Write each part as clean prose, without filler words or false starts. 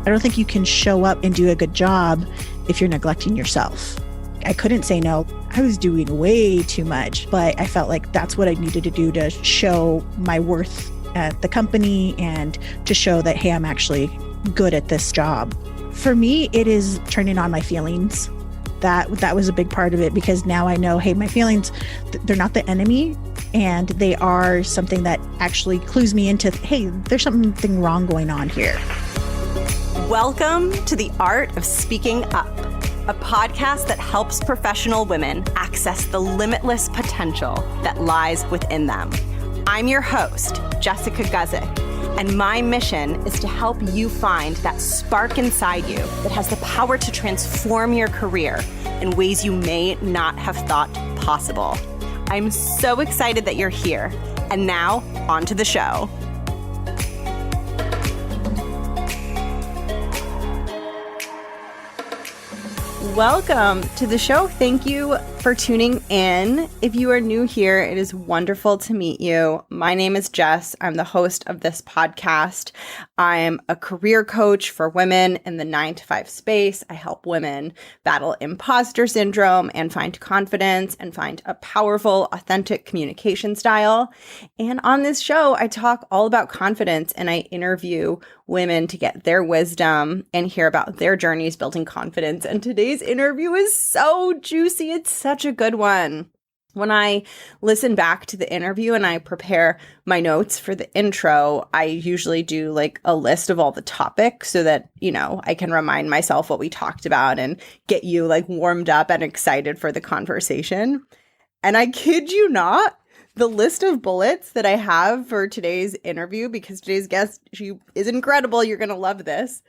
I don't think you can show up and do a good job if you're neglecting yourself. I couldn't say no. I was doing way too much, but I felt like that's what I needed to do to show my worth at the company and to show that, hey, I'm actually good at this job. For me, it is turning on my feelings. That was a big part of it, because now I know, hey, my feelings, they're not the enemy, and they are something that actually clues me into, hey, there's something wrong going on here. Welcome to The Art of Speaking Up, a podcast that helps professional women access the limitless potential that lies within them. I'm your host, Jessica Guzik, and my mission is to help you find that spark inside you that has the power to transform your career in ways you may not have thought possible. I'm so excited that you're here. And now, on to the show. Welcome to the show. Thank you for tuning in. If you are new here, it is wonderful to meet you. My name is Jess. I'm the host of this podcast. I'm a career coach for women in the 9-to-5 space. I help women battle imposter syndrome and find confidence and find a powerful, authentic communication style. And on this show, I talk all about confidence, and I interview women to get their wisdom and hear about their journeys building confidence. And today's interview is so juicy. It's such a good one. When I listen back to the interview and I prepare my notes for the intro, I usually do like a list of all the topics so that, I can remind myself what we talked about and get you like warmed up and excited for the conversation. And I kid you not, the list of bullets that I have for today's interview, because today's guest, she is incredible. You're going to love this.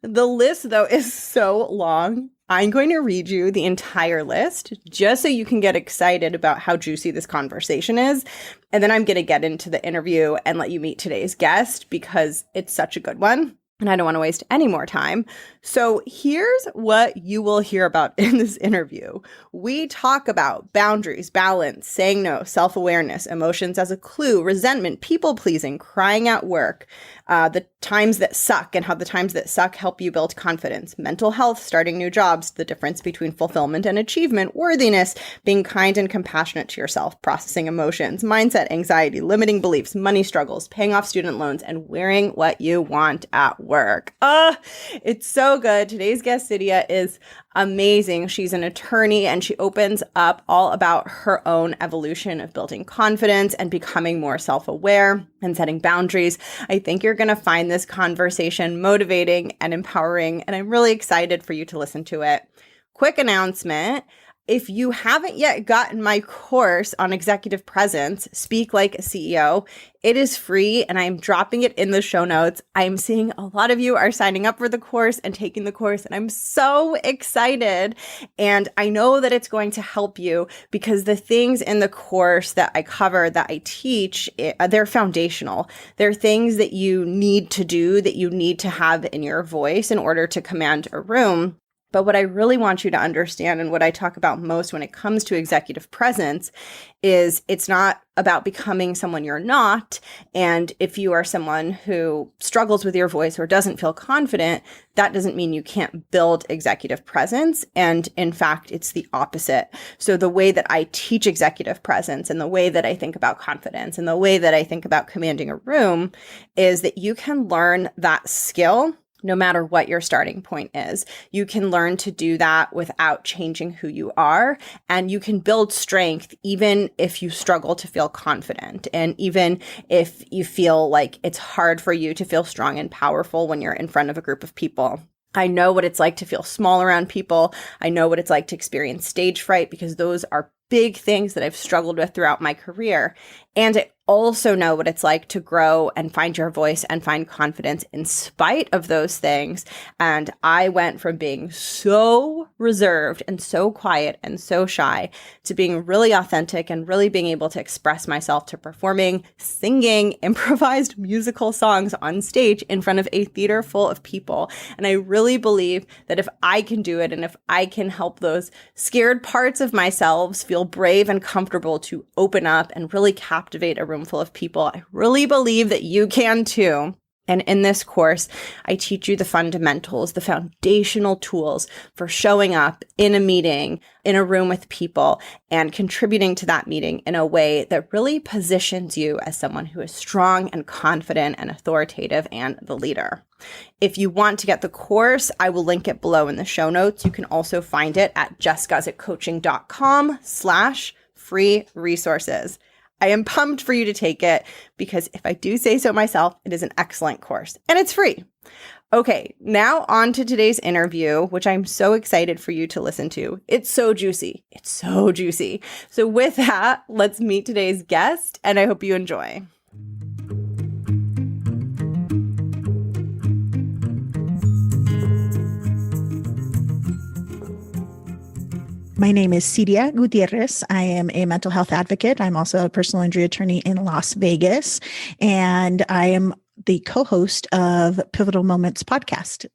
The list, though, is so long. I'm going to read you the entire list just so you can get excited about how juicy this conversation is. And then I'm going to get into the interview and let you meet today's guest because it's such a good one. And I don't want to waste any more time. So here's what you will hear about in this interview. We talk about boundaries, balance, saying no, self-awareness, emotions as a clue, resentment, people-pleasing, crying at work, the times that suck and how the times that suck help you build confidence, mental health, starting new jobs, the difference between fulfillment and achievement, worthiness, being kind and compassionate to yourself, processing emotions, mindset, anxiety, limiting beliefs, money struggles, paying off student loans, and wearing what you want at work. It's so good. Today's guest, Siria, is amazing. She's an attorney and she opens up all about her own evolution of building confidence and becoming more self-aware and setting boundaries. I think you're going to find this conversation motivating and empowering, and I'm really excited for you to listen to it. Quick announcement. If you haven't yet gotten my course on executive presence, Speak Like a CEO, it is free and I'm dropping it in the show notes. I'm seeing a lot of you are signing up for the course and taking the course, and I'm so excited. And I know that it's going to help you because the things in the course that I cover, that I teach, they're foundational. They're things that you need to do, that you need to have in your voice in order to command a room. But what I really want you to understand, and what I talk about most when it comes to executive presence, is it's not about becoming someone you're not. And if you are someone who struggles with your voice or doesn't feel confident, that doesn't mean you can't build executive presence. And in fact, it's the opposite. So the way that I teach executive presence and the way that I think about confidence and the way that I think about commanding a room is that you can learn that skill no matter what your starting point is. You can learn to do that without changing who you are, and you can build strength even if you struggle to feel confident, and even if you feel like it's hard for you to feel strong and powerful when you're in front of a group of people. I know what it's like to feel small around people. I know what it's like to experience stage fright, because those are big things that I've struggled with throughout my career. And I also know what it's like to grow and find your voice and find confidence in spite of those things. And I went from being so reserved and so quiet and so shy to being really authentic and really being able to express myself, to performing, singing improvised musical songs on stage in front of a theater full of people. And I really believe that if I can do it, and if I can help those scared parts of myself feel brave and comfortable to open up and really captivate a room full of people, I really believe that you can too. And in this course, I teach you the fundamentals, the foundational tools for showing up in a meeting, in a room with people, and contributing to that meeting in a way that really positions you as someone who is strong and confident and authoritative and the leader. If you want to get the course, I will link it below in the show notes. You can also find it at jessguzikcoaching.com/free resources. I am pumped for you to take it because if I do say so myself, it is an excellent course and it's free. Okay, now on to today's interview, which I'm so excited for you to listen to. It's so juicy. It's so juicy. So with that, let's meet today's guest and I hope you enjoy. My name is Siria Gutierrez. I am a mental health advocate. I'm also a personal injury attorney in Las Vegas, and I am the co-host of Pivotal Moments podcast.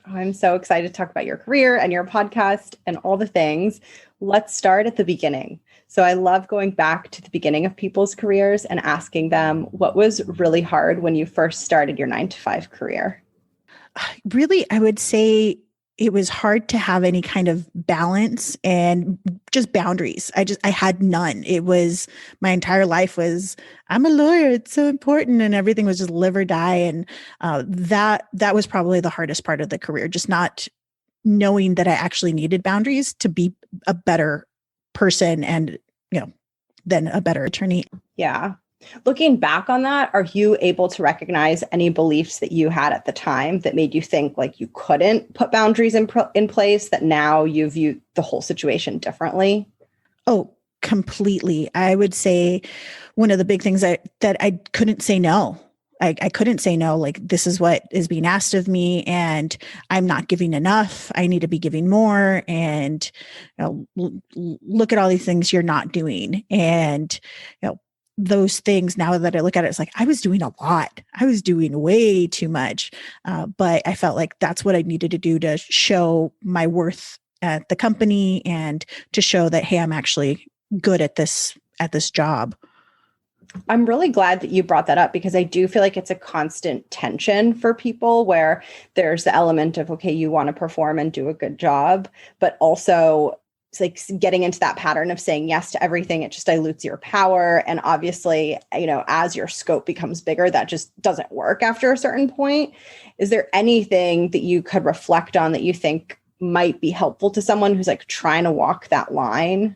I'm so excited to talk about your career and your podcast and all the things. Let's start at the beginning. So I love going back to the beginning of people's careers and asking them what was really hard when you first started your 9-to-5 career. Really, I would say it was hard to have any kind of balance and just boundaries. I had none. It was my entire life was, I'm a lawyer. It's so important. And everything was just live or die. And that was probably the hardest part of the career, just not knowing that I actually needed boundaries to be a better person and, then a better attorney. Yeah. Looking back on that, are you able to recognize any beliefs that you had at the time that made you think like you couldn't put boundaries in place, that now you view the whole situation differently? Oh, completely. I would say one of the big things that I couldn't say no. I couldn't say no, like this is what is being asked of me and I'm not giving enough. I need to be giving more. And look at all these things you're not doing. And, those things, now that I look at it, it's like I was doing a lot. I was doing way too much. But I felt like that's what I needed to do to show my worth at the company and to show that, hey, I'm actually good at this job. I'm really glad that you brought that up because I do feel like it's a constant tension for people where there's the element of, okay, you want to perform and do a good job, but also it's like getting into that pattern of saying yes to everything. It just dilutes your power. And obviously, as your scope becomes bigger, that just doesn't work after a certain point. Is there anything that you could reflect on that you think might be helpful to someone who's like trying to walk that line?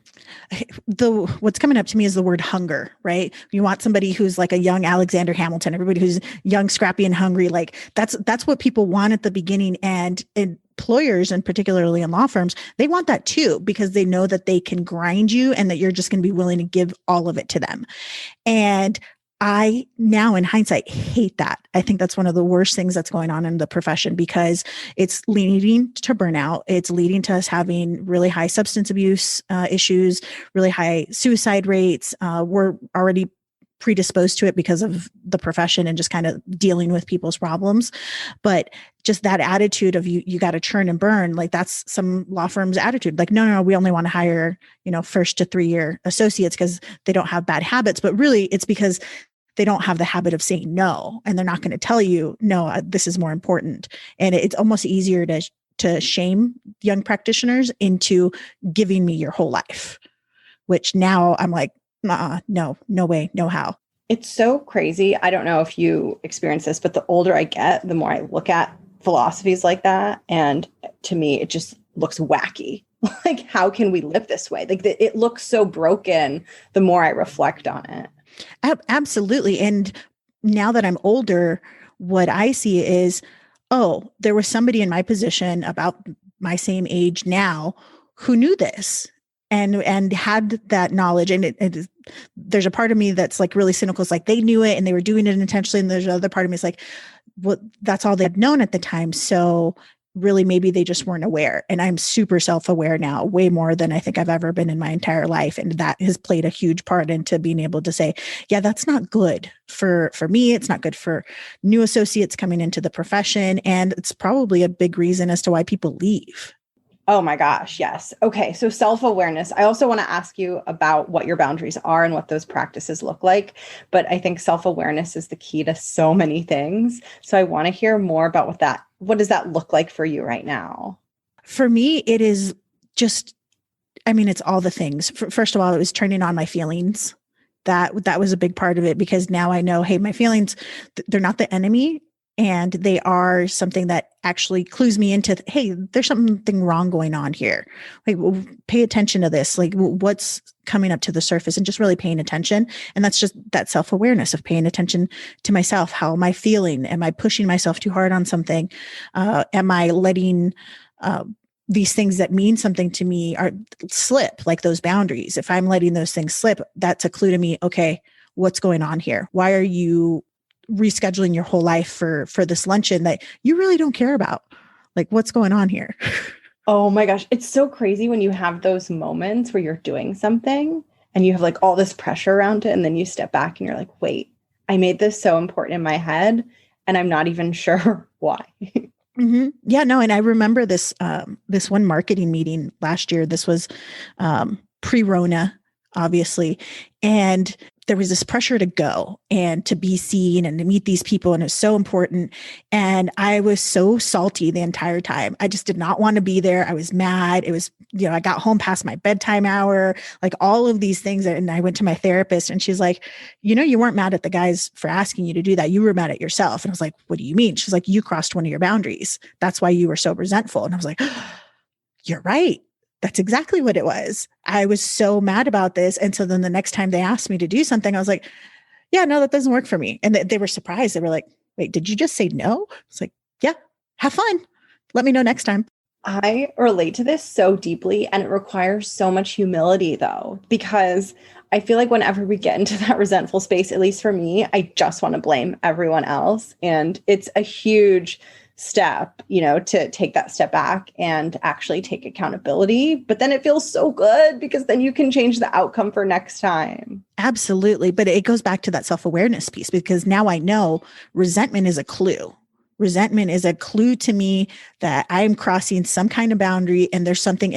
What's coming up to me is the word hunger, right? You want somebody who's like a young Alexander Hamilton, everybody who's young, scrappy, and hungry. Like that's what people want at the beginning. And employers, and particularly in law firms, they want that too, because they know that they can grind you and that you're just going to be willing to give all of it to them. And I now in hindsight hate that. I think that's one of the worst things that's going on in the profession because it's leading to burnout. It's leading to us having really high substance abuse issues, really high suicide rates. We're already predisposed to it because of the profession and just kind of dealing with people's problems. But just that attitude of you got to churn and burn, like that's some law firms' attitude. Like, no, we only want to hire, 1st to 3-year associates because they don't have bad habits. But really it's because they don't have the habit of saying no, and they're not going to tell you, no, this is more important. And it's almost easier to shame young practitioners into giving me your whole life, which now I'm like, no way, no how. It's so crazy. I don't know if you experience this, but the older I get, the more I look at philosophies like that. And to me, it just looks wacky. Like, how can we live this way? Like, it looks so broken the more I reflect on it. Absolutely. And now that I'm older, what I see is, there was somebody in my position about my same age now who knew this and had that knowledge. And there's a part of me that's like really cynical. It's like they knew it and they were doing it intentionally. And there's another part of me is like, well, that's all they had known at the time. So really, maybe they just weren't aware. And I'm super self-aware now, way more than I think I've ever been in my entire life. And that has played a huge part into being able to say, yeah, that's not good for me. It's not good for new associates coming into the profession. And it's probably a big reason as to why people leave. Oh my gosh, yes. Okay, so self-awareness. I also want to ask you about what your boundaries are and what those practices look like, but I think self-awareness is the key to so many things. So I want to hear more about what does that look like for you right now? For me, it is just, I mean, it's all the things. First of all, it was turning on my feelings. That was a big part of it, because now I know, hey, my feelings, they're not the enemy, and they are something that actually clues me into, hey, there's something wrong going on here. Like, well, pay attention to this. Like, what's coming up to the surface, and just really paying attention. And that's just that self-awareness of paying attention to myself. How am I feeling? Am I pushing myself too hard on something? Am I letting these things that mean something to me are slip, like those boundaries? If I'm letting those things slip, that's a clue to me. Okay, what's going on here? Why are you rescheduling your whole life for this luncheon that you really don't care about? Like, what's going on here? Oh my gosh, it's so crazy when you have those moments where you're doing something and you have like all this pressure around it, and then you step back and you're like, wait, I made this so important in my head and I'm not even sure why. Mm-hmm. Yeah, no. And I remember this one marketing meeting last year. This was pre-Rona, obviously. And there was this pressure to go and to be seen and to meet these people. And it was so important. And I was so salty the entire time. I just did not want to be there. I was mad. It was, I got home past my bedtime hour, like all of these things. And I went to my therapist, and she's like, you weren't mad at the guys for asking you to do that. You were mad at yourself. And I was like, what do you mean? She's like, you crossed one of your boundaries. That's why you were so resentful. And I was like, you're right. That's exactly what it was. I was so mad about this. And so then the next time they asked me to do something, I was like, yeah, no, that doesn't work for me. And they were surprised. They were like, wait, did you just say no? It's like, yeah, have fun. Let me know next time. I relate to this so deeply, and it requires so much humility though, because I feel like whenever we get into that resentful space, at least for me, I just want to blame everyone else. And it's a huge step, to take that step back and actually take accountability. But then it feels so good because then you can change the outcome for next time. Absolutely. But it goes back to that self-awareness piece, because now I know resentment is a clue. Resentment is a clue to me that I'm crossing some kind of boundary, and there's something.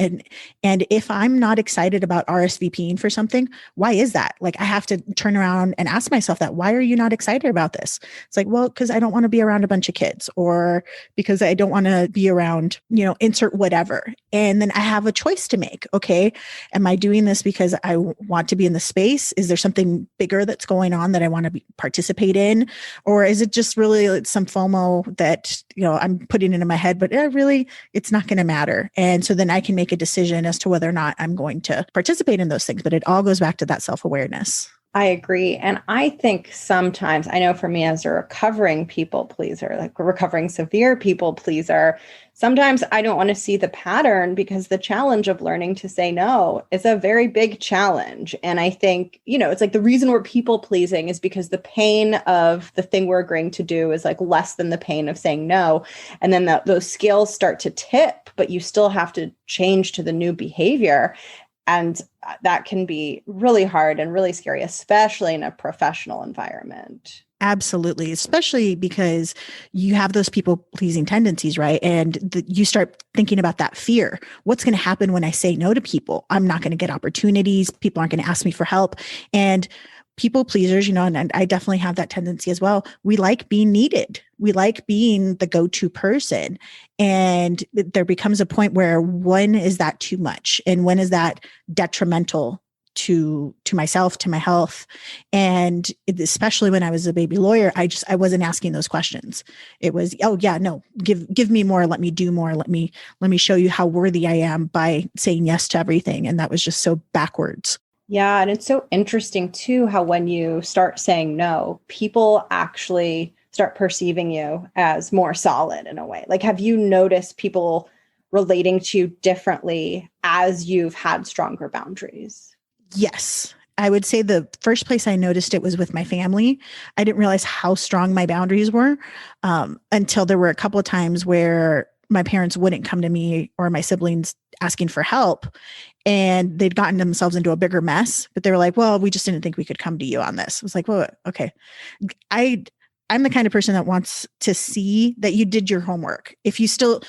And if I'm not excited about RSVPing for something, why is that? Like, I have to turn around and ask myself that. Why are you not excited about this? It's like, well, because I don't want to be around a bunch of kids, or because I don't want to be around, insert whatever. And then I have a choice to make. Okay, am I doing this because I want to be in the space? Is there something bigger that's going on that I want to participate in? Or is it just really some FOMO that, I'm putting into my head, but really, it's not going to matter. And so then I can make a decision as to whether or not I'm going to participate in those things. But it all goes back to that self-awareness. I agree. And I think sometimes, I know for me as a recovering people pleaser, like a recovering severe people pleaser, sometimes I don't want to see the pattern, because the challenge of learning to say no is a very big challenge. And I think, it's like the reason we're people pleasing is because the pain of the thing we're agreeing to do is like less than the pain of saying no. And then those scales start to tip, but you still have to change to the new behavior. And that can be really hard and really scary, especially in a professional environment. Absolutely. Especially because you have those people pleasing tendencies, right? And you start thinking about that fear. What's going to happen when I say no to people? I'm not going to get opportunities. People aren't going to ask me for help. And people pleasers, and I definitely have that tendency as well. We like being needed. We like being the go-to person. And there becomes a point where, when is that too much? And when is that detrimental to myself, to my health? And especially when I was a baby lawyer, I wasn't asking those questions. It was, oh yeah, no, give me more, let me do more, let me show you how worthy I am by saying yes to everything. And that was just so backwards. Yeah. And it's so interesting too, how when you start saying no, people actually start perceiving you as more solid in a way. Like, have you noticed people relating to you differently as you've had stronger boundaries? Yes. I would say the first place I noticed it was with my family. I didn't realize how strong my boundaries were until there were a couple of times where my parents wouldn't come to me or my siblings asking for help, and they'd gotten themselves into a bigger mess, but they were like, well, we just didn't think we could come to you on this. I was like, well, okay. I'm the kind of person that wants to see that you did your homework. If you still,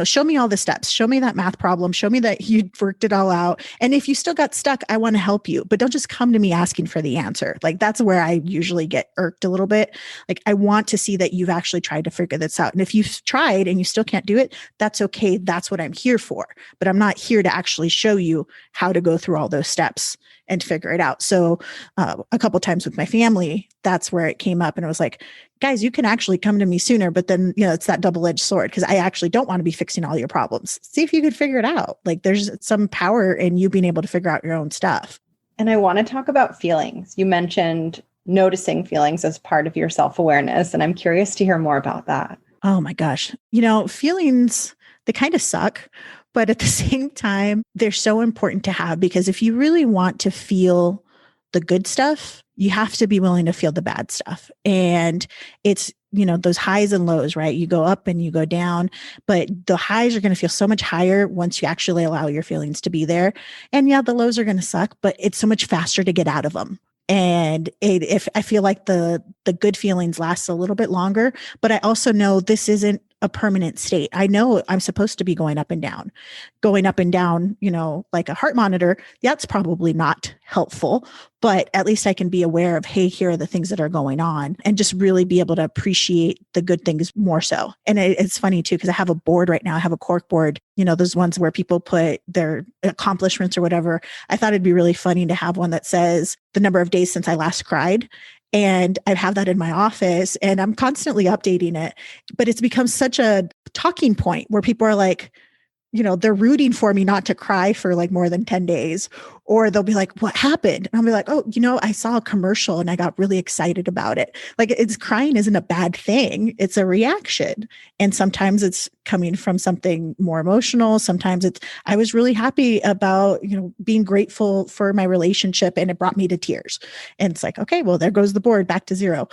show me all the steps, show me that math problem, show me that you worked it all out. And if you still got stuck, I want to help you, but don't just come to me asking for the answer. Like that's where I usually get irked a little bit. Like I want to see that you've actually tried to figure this out. And if you've tried and you still can't do it, that's okay. That's what I'm here for. But I'm not here to actually show you how to go through all those steps and figure it out. So a couple of times with my family, that's where it came up. And it was like, guys, you can actually come to me sooner, but then, it's that double-edged sword because I actually don't want to be fixing all your problems. See if you could figure it out. Like there's some power in you being able to figure out your own stuff. And I want to talk about feelings. You mentioned noticing feelings as part of your self-awareness, and I'm curious to hear more about that. Oh my gosh. Feelings, they kind of suck. But at the same time, they're so important to have because if you really want to feel the good stuff, you have to be willing to feel the bad stuff. And it's, those highs and lows, right? You go up and you go down, but the highs are going to feel so much higher once you actually allow your feelings to be there. And yeah, the lows are going to suck, but it's so much faster to get out of them. And if I feel like the good feelings last a little bit longer, but I also know this isn't a permanent state. I know I'm supposed to be going up and down, like a heart monitor. That's probably not helpful, but at least I can be aware of, hey, here are the things that are going on and just really be able to appreciate the good things more so. And it's funny too, because I have a board right now. I have a cork board, those ones where people put their accomplishments or whatever. I thought it'd be really funny to have one that says the number of days since I last cried. And I have that in my office and I'm constantly updating it, but it's become such a talking point where people are like, they're rooting for me not to cry for like more than 10 days, or they'll be like, what happened? And I'll be like, oh, I saw a commercial and I got really excited about it. Like crying isn't a bad thing. It's a reaction. And sometimes it's coming from something more emotional. Sometimes I was really happy about, being grateful for my relationship and it brought me to tears. And it's like, okay, well, there goes the board back to zero.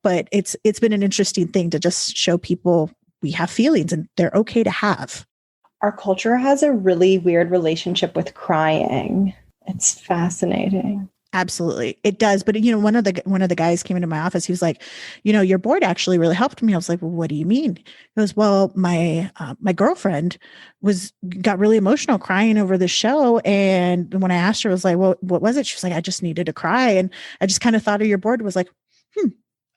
But it's been an interesting thing to just show people we have feelings and they're okay to have. Our culture has a really weird relationship with crying. It's fascinating. Absolutely. It does. But, one of the guys came into my office. He was like, your board actually really helped me. I was like, well, what do you mean? He goes, well, my girlfriend got really emotional crying over the show. And when I asked her, I was like, well, what was it? She was like, I just needed to cry. And I just kind of thought of your board, was like,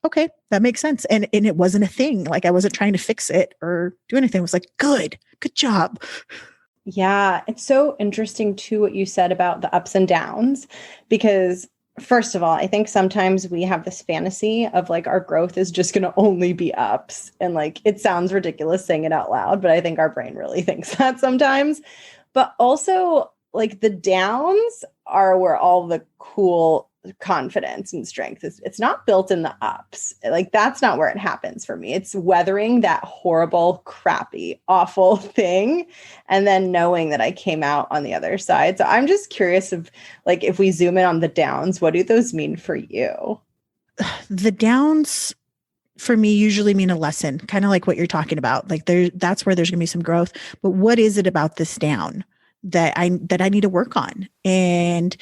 okay, that makes sense. And it wasn't a thing. Like I wasn't trying to fix it or do anything. It was like, good job. Yeah. It's so interesting too, what you said about the ups and downs, because first of all, I think sometimes we have this fantasy of like our growth is just going to only be ups. And like, it sounds ridiculous saying it out loud, but I think our brain really thinks that sometimes. But also like the downs are where all the cool confidence and strength is. It's not built in the ups. Like that's not where it happens for me. It's weathering that horrible, crappy, awful thing and then knowing that I came out on the other side. So I'm just curious of like, if we zoom in on the downs, what do those mean for you? The downs for me usually mean a lesson, kind of like what you're talking about. Like that's where there's going to be some growth. But what is it about this down that I need to work on? And,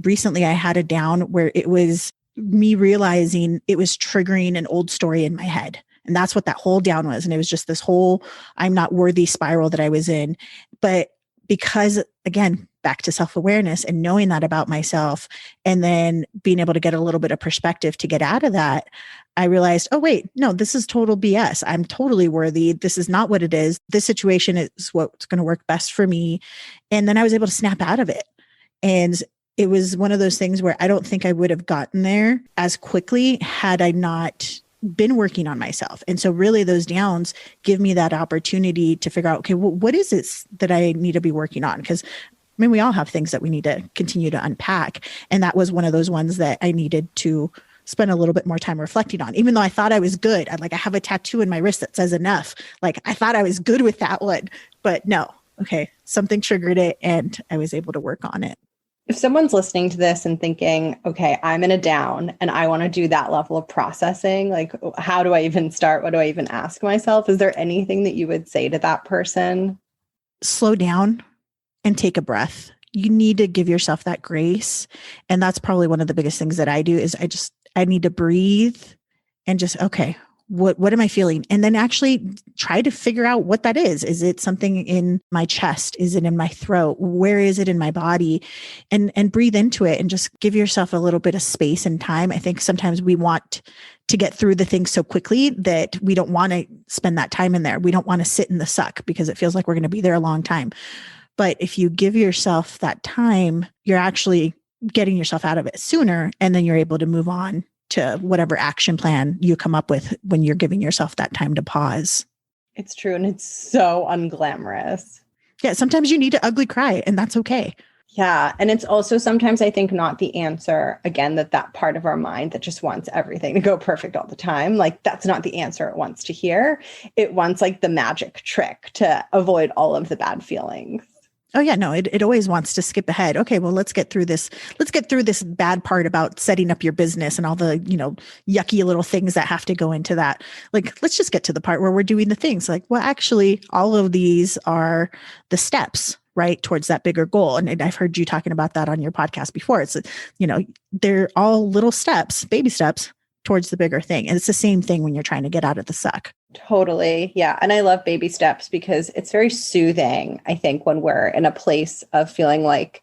recently I had a down where it was me realizing it was triggering an old story in my head. And that's what that whole down was. And it was just this whole, I'm not worthy spiral that I was in. But because again, back to self-awareness and knowing that about myself and then being able to get a little bit of perspective to get out of that, I realized, oh, wait, no, this is total BS. I'm totally worthy. This is not what it is. This situation is what's going to work best for me. And then I was able to snap out of it. And it was one of those things where I don't think I would have gotten there as quickly had I not been working on myself. And so really those downs give me that opportunity to figure out, okay, well, what is it that I need to be working on? Because we all have things that we need to continue to unpack. And that was one of those ones that I needed to spend a little bit more time reflecting on, even though I thought I was good. I have a tattoo in my wrist that says enough. Like I thought I was good with that one, but no, okay, something triggered it and I was able to work on it. If someone's listening to this and thinking, okay, I'm in a down and I want to do that level of processing, like how do I even start? What do I even ask myself? Is there anything that you would say to that person? Slow down and take a breath. You need to give yourself that grace. And that's probably one of the biggest things that I do is I need to breathe and just, okay, what am I feeling? And then actually try to figure out what that is. Is it something in my chest? Is it in my throat? Where is it in my body? And breathe into it and just give yourself a little bit of space and time. I think sometimes we want to get through the things so quickly that we don't want to spend that time in there. We don't want to sit in the suck because it feels like we're going to be there a long time. But if you give yourself that time, you're actually getting yourself out of it sooner, and then you're able to move on to whatever action plan you come up with when you're giving yourself that time to pause. It's true. And it's so unglamorous. Yeah. Sometimes you need to ugly cry, and that's okay. Yeah. And it's also sometimes, I think, not the answer. Again, that part of our mind that just wants everything to go perfect all the time. Like, that's not the answer it wants to hear. It wants like the magic trick to avoid all of the bad feelings. Oh yeah, no, it always wants to skip ahead. Okay, well, let's get through this. Let's get through this bad part about setting up your business and all the, yucky little things that have to go into that. Like, let's just get to the part where we're doing the things. Like, well, actually, all of these are the steps, right, towards that bigger goal. And I've heard you talking about that on your podcast before. It's, they're all little steps, baby steps towards the bigger thing. And it's the same thing when you're trying to get out of the suck. Totally. Yeah. And I love baby steps because it's very soothing, I think, when we're in a place of feeling like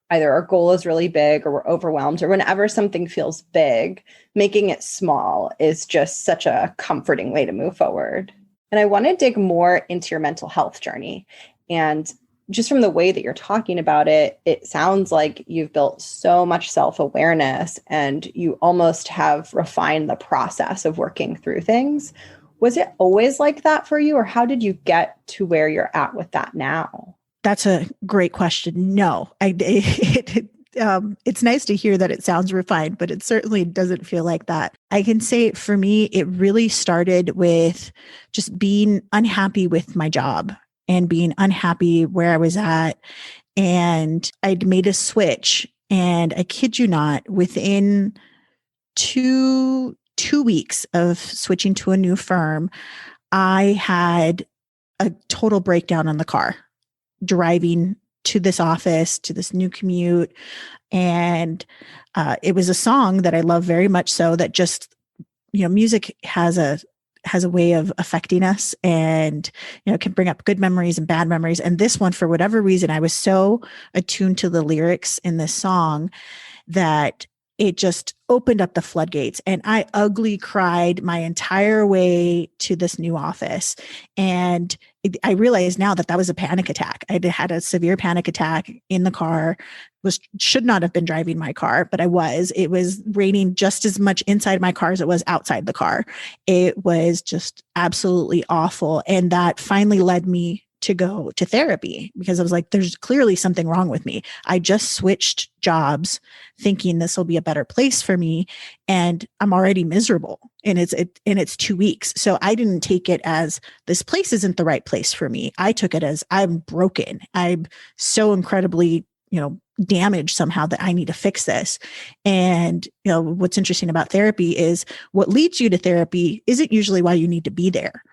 either our goal is really big or we're overwhelmed, or whenever something feels big, making it small is just such a comforting way to move forward. And I want to dig more into your mental health journey. And just from the way that you're talking about it, it sounds like you've built so much self-awareness and you almost have refined the process of working through things. Was it always like that for you, or how did you get to where you're at with that now? That's a great question. No, it's nice to hear that it sounds refined, but it certainly doesn't feel like that. I can say for me, it really started with just being unhappy with my job and being unhappy where I was at. And I'd made a switch, and I kid you not, within two weeks of switching to a new firm, I had a total breakdown in the car, driving to this office, to this new commute. And it was a song that I love very much so, that just, music has a way of affecting us, and, can bring up good memories and bad memories. And this one, for whatever reason, I was so attuned to the lyrics in this song that it just opened up the floodgates, and I ugly cried my entire way to this new office. And I realized now that was a panic attack. I had a severe panic attack in the car. Should not have been driving my car, but I was. It was raining just as much inside my car as it was outside the car. It was just absolutely awful. And that finally led me to go to therapy, because I was like, there's clearly something wrong with me. I just switched jobs thinking this will be a better place for me, and I'm already miserable. And it's 2 weeks. So I didn't take it as this place isn't the right place for me. I took it as I'm broken. I'm so incredibly, damaged somehow that I need to fix this. And, what's interesting about therapy is what leads you to therapy isn't usually why you need to be there.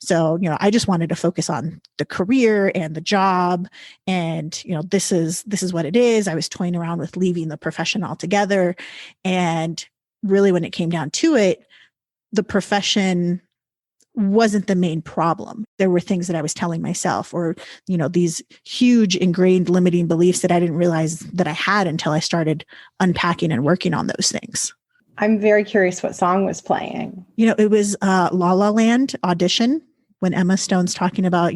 So, I just wanted to focus on the career and the job, and, this is what it is. I was toying around with leaving the profession altogether. And really, when it came down to it, the profession wasn't the main problem. There were things that I was telling myself, or, these huge ingrained limiting beliefs that I didn't realize that I had until I started unpacking and working on those things. I'm very curious what song was playing. It was La La Land Audition, when Emma Stone's talking about,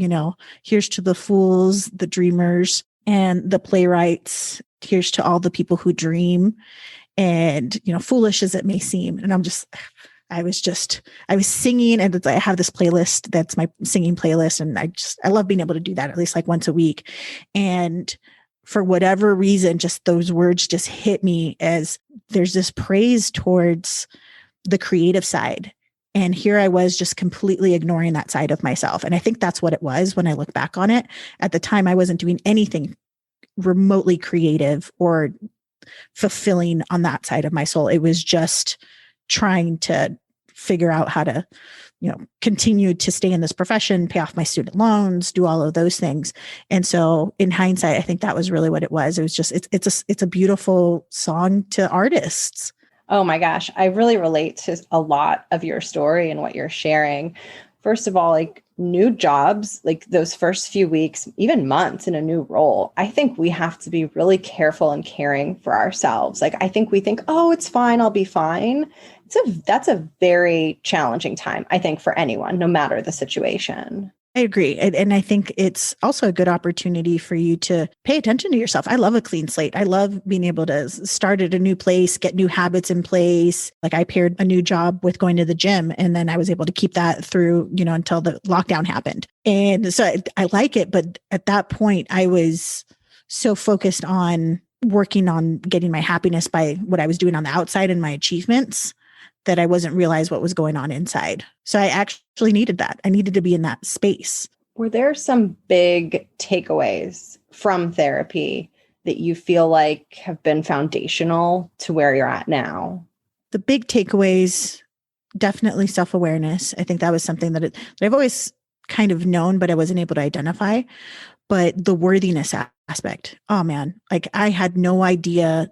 here's to the fools, the dreamers, and the playwrights. Here's to all the people who dream, and, foolish as it may seem. And I was singing, and I have this playlist that's my singing playlist. And I love being able to do that at least like once a week. And for whatever reason, just those words just hit me, as there's this praise towards the creative side. And here I was just completely ignoring that side of myself. And I think that's what it was when I look back on it. At the time, I wasn't doing anything remotely creative or fulfilling on that side of my soul. It was just trying to figure out how to, continue to stay in this profession, pay off my student loans, do all of those things. And so in hindsight, I think that was really what it was. It was just, it's a beautiful song to artists. Oh my gosh, I really relate to a lot of your story and what you're sharing. First of all, like new jobs, like those first few weeks, even months in a new role, I think we have to be really careful and caring for ourselves. Like I think we think, oh, it's fine, I'll be fine. That's a very challenging time, I think, for anyone, no matter the situation. I agree. And I think it's also a good opportunity for you to pay attention to yourself. I love a clean slate. I love being able to start at a new place, get new habits in place. Like I paired a new job with going to the gym, and then I was able to keep that through, until the lockdown happened. And so I like it. But at that point, I was so focused on working on getting my happiness by what I was doing on the outside and my achievements that I wasn't realize what was going on inside. So I actually needed that. I needed to be in that space. Were there some big takeaways from therapy that you feel like have been foundational to where you're at now? The big takeaways, definitely self-awareness. I think that was something that I've always kind of known, but I wasn't able to identify. But the worthiness aspect, oh man, like I had no idea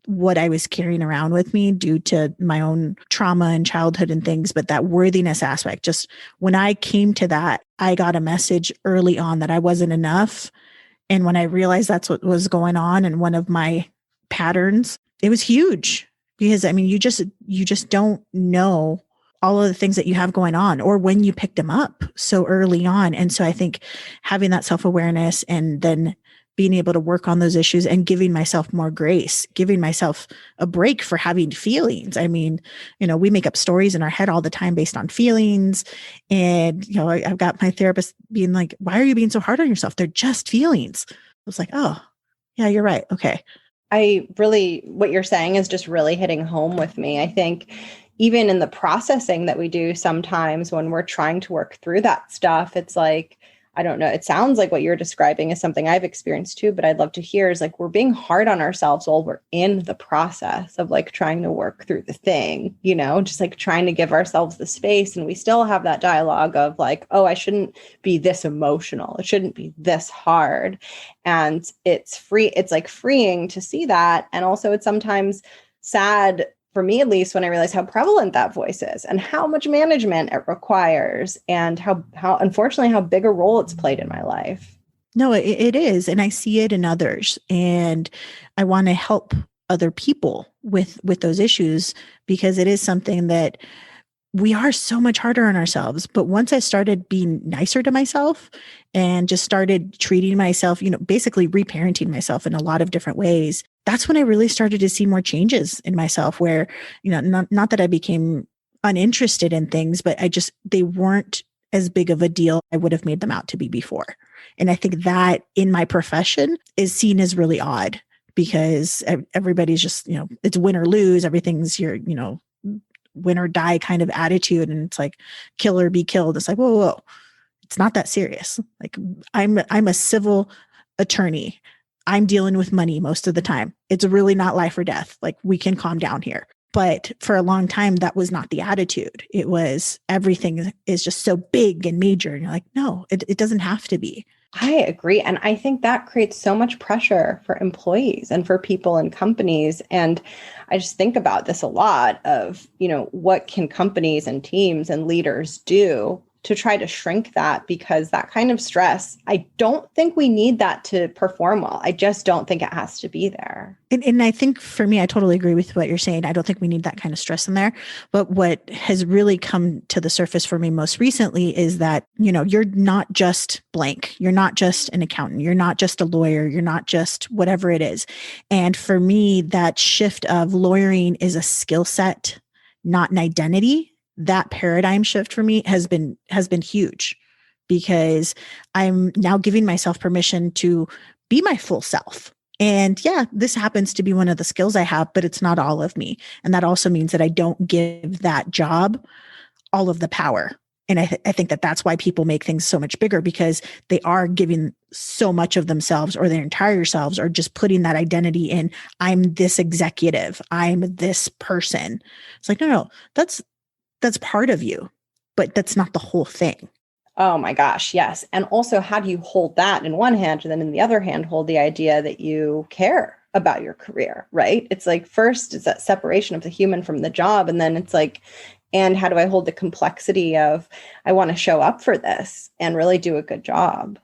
what I was carrying around with me due to my own trauma and childhood and things. But that worthiness aspect, just when I came to that, I got a message early on that I wasn't enough. And when I realized that's what was going on and one of my patterns, it was huge because I mean, you just don't know all of the things that you have going on or when you picked them up so early on. And so I think having that self-awareness and then being able to work on those issues and giving myself more grace, giving myself a break for having feelings. I mean, we make up stories in our head all the time based on feelings. And, I've got my therapist being like, why are you being so hard on yourself? They're just feelings. I was like, oh, yeah, you're right. Okay. What you're saying is just really hitting home with me. I think even in the processing that we do sometimes when we're trying to work through that stuff, it's like, I don't know. It sounds like what you're describing is something I've experienced too, but I'd love to hear is like, we're being hard on ourselves while we're in the process of like trying to work through the thing, just like trying to give ourselves the space. And we still have that dialogue of like, oh, I shouldn't be this emotional. It shouldn't be this hard. And it's like freeing to see that. And also it's sometimes sad for me, at least, when I realized how prevalent that voice is and how much management it requires and how unfortunately, how big a role it's played in my life. No, it is. And I see it in others. And I want to help other people with those issues because it is something that we are so much harder on ourselves. But once I started being nicer to myself and just started treating myself, basically reparenting myself in a lot of different ways, that's when I really started to see more changes in myself where, not that I became uninterested in things, but they weren't as big of a deal I would have made them out to be before. And I think that in my profession is seen as really odd because everybody's just, it's win or lose. Everything's your, win or die kind of attitude. And it's like kill or be killed. It's like, whoa. It's not that serious. Like I'm a civil attorney. I'm dealing with money most of the time. It's really not life or death. Like we can calm down here. But for a long time, that was not the attitude. It was everything is just so big and major. And you're like, no, it doesn't have to be. I agree. And I think that creates so much pressure for employees and for people in companies. And I just think about this a lot of, what can companies and teams and leaders do to try to shrink that, because that kind of stress, I don't think we need that to perform well. I just don't think it has to be there. And I think for me, I totally agree with what you're saying. I don't think we need that kind of stress in there. But what has really come to the surface for me most recently is that, you're not just blank. You're not just an accountant. You're not just a lawyer. You're not just whatever it is. And for me, that shift of lawyering is a skill set, not an identity. That paradigm shift for me has been huge because I'm now giving myself permission to be my full self. And yeah, this happens to be one of the skills I have, but it's not all of me. And that also means that I don't give that job all of the power. And I think that that's why people make things so much bigger, because they are giving so much of themselves or their entire selves, or just putting that identity in, I'm this executive, I'm this person. It's like, no, that's part of you, but that's not the whole thing. Oh my gosh, yes. And also, how do you hold that in one hand and then in the other hand, hold the idea that you care about your career, right? It's like, first it's that separation of the human from the job. And then it's like, and how do I hold the complexity of, I want to show up for this and really do a good job.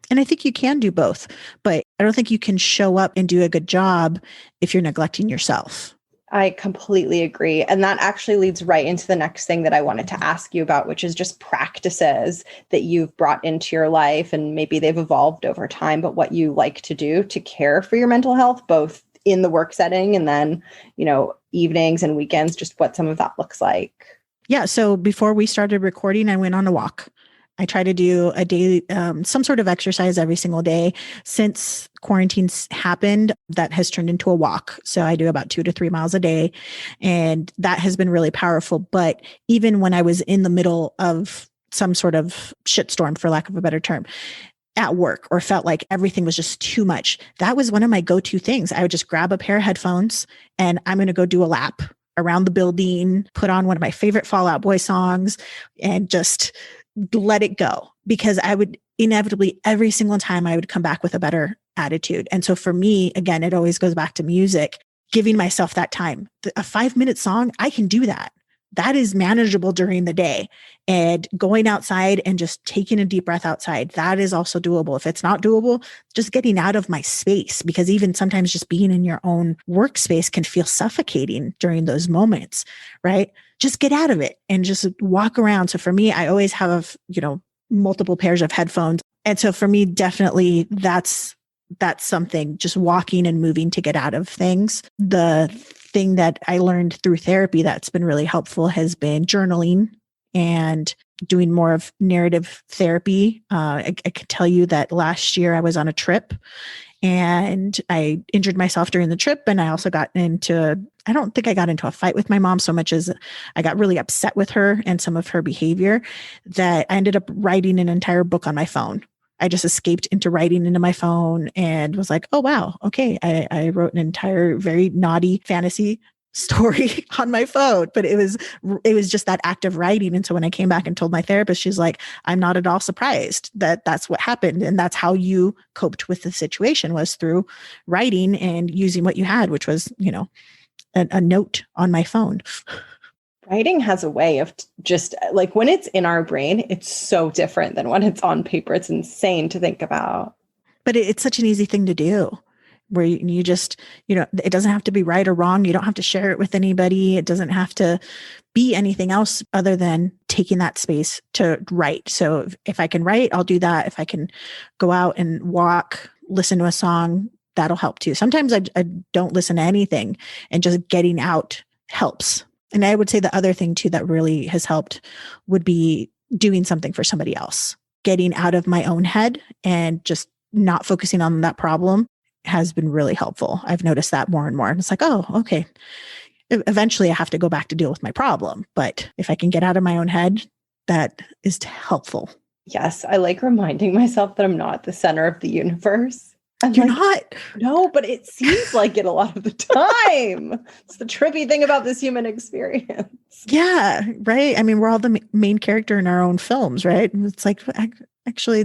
And I think you can do both, but I don't think you can show up and do a good job if you're neglecting yourself. I completely agree. And that actually leads right into the next thing that I wanted to ask you about, which is just practices that you've brought into your life. And maybe they've evolved over time, but what you like to do to care for your mental health, both in the work setting and then, evenings and weekends, just what some of that looks like. Yeah. So before we started recording, I went on a walk. I try to do a daily, some sort of exercise every single day. Since quarantine's happened, that has turned into a walk. So I do about 2 to 3 miles a day, and that has been really powerful. But even when I was in the middle of some sort of shitstorm, for lack of a better term, at work, or felt like everything was just too much, that was one of my go-to things. I would just grab a pair of headphones and I'm going to go do a lap around the building, put on one of my favorite Fall Out Boy songs, and just let it go, because I would inevitably every single time I would come back with a better attitude. And so for me, again, it always goes back to music, giving myself that time. A 5-minute song, I can do that. That is manageable during the day. And going outside and just taking a deep breath outside, that is also doable. If it's not doable, just getting out of my space, because even sometimes just being in your own workspace can feel suffocating during those moments, right? Just get out of it and just walk around. So for me, I always have, multiple pairs of headphones. And so for me, definitely that's something, just walking and moving to get out of things. The thing that I learned through therapy that's been really helpful has been journaling and doing more of narrative therapy. I could tell you that last year I was on a trip and I injured myself during the trip. And I also I don't think I got into a fight with my mom so much as I got really upset with her and some of her behavior, that I ended up writing an entire book on my phone. I just escaped into writing into my phone and was like, oh, wow. Okay. I wrote an entire very naughty fantasy story on my phone, but it was just that act of writing. And so when I came back and told my therapist, she's like, I'm not at all surprised that that's what happened. And that's how you coped with the situation, was through writing and using what you had, which was, a note on my phone. Writing has a way of just like, when it's in our brain, it's so different than when it's on paper. It's insane to think about. But it's such an easy thing to do, where you just, it doesn't have to be right or wrong. You don't have to share it with anybody. It doesn't have to be anything else other than taking that space to write. So if I can write, I'll do that. If I can go out and walk, listen to a song, that'll help too. Sometimes I don't listen to anything, and just getting out helps. And I would say the other thing too that really has helped would be doing something for somebody else. Getting out of my own head and just not focusing on that problem has been really helpful. I've noticed that more and more. And it's like, oh, okay. Eventually I have to go back to deal with my problem. But if I can get out of my own head, that is helpful. Yes. I like reminding myself that I'm not the center of the universe. You're not? No, but it seems like it a lot of the time. It's the trippy thing about this human experience. Yeah, right. I mean, we're all the main character in our own films, right? It's like, actually,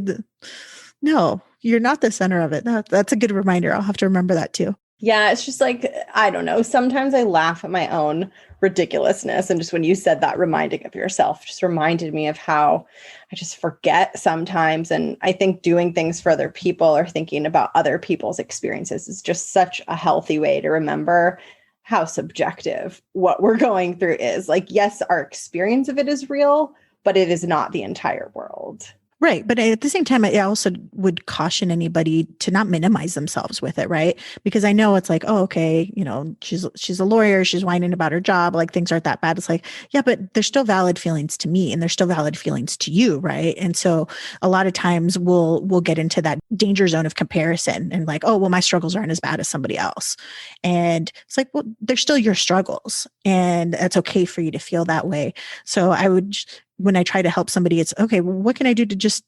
no, you're not the center of it. That's a good reminder. I'll have to remember that too. Yeah, it's just like, I don't know. Sometimes I laugh at my own ridiculousness. And just when you said that, reminding of yourself just reminded me of how I just forget sometimes. And I think doing things for other people or thinking about other people's experiences is just such a healthy way to remember how subjective what we're going through is. Like, yes, our experience of it is real, but it is not the entire world. Right. But at the same time, I also would caution anybody to not minimize themselves with it. Right. Because I know it's like, oh, okay, she's a lawyer. She's whining about her job. Like, things aren't that bad. It's like, yeah, but there's still valid feelings to me and there's still valid feelings to you. Right. And so a lot of times we'll get into that danger zone of comparison and like, oh, well, my struggles aren't as bad as somebody else. And it's like, well, they're still your struggles and it's okay for you to feel that way. So I would, when I try to help somebody, it's okay, well, what can I do to just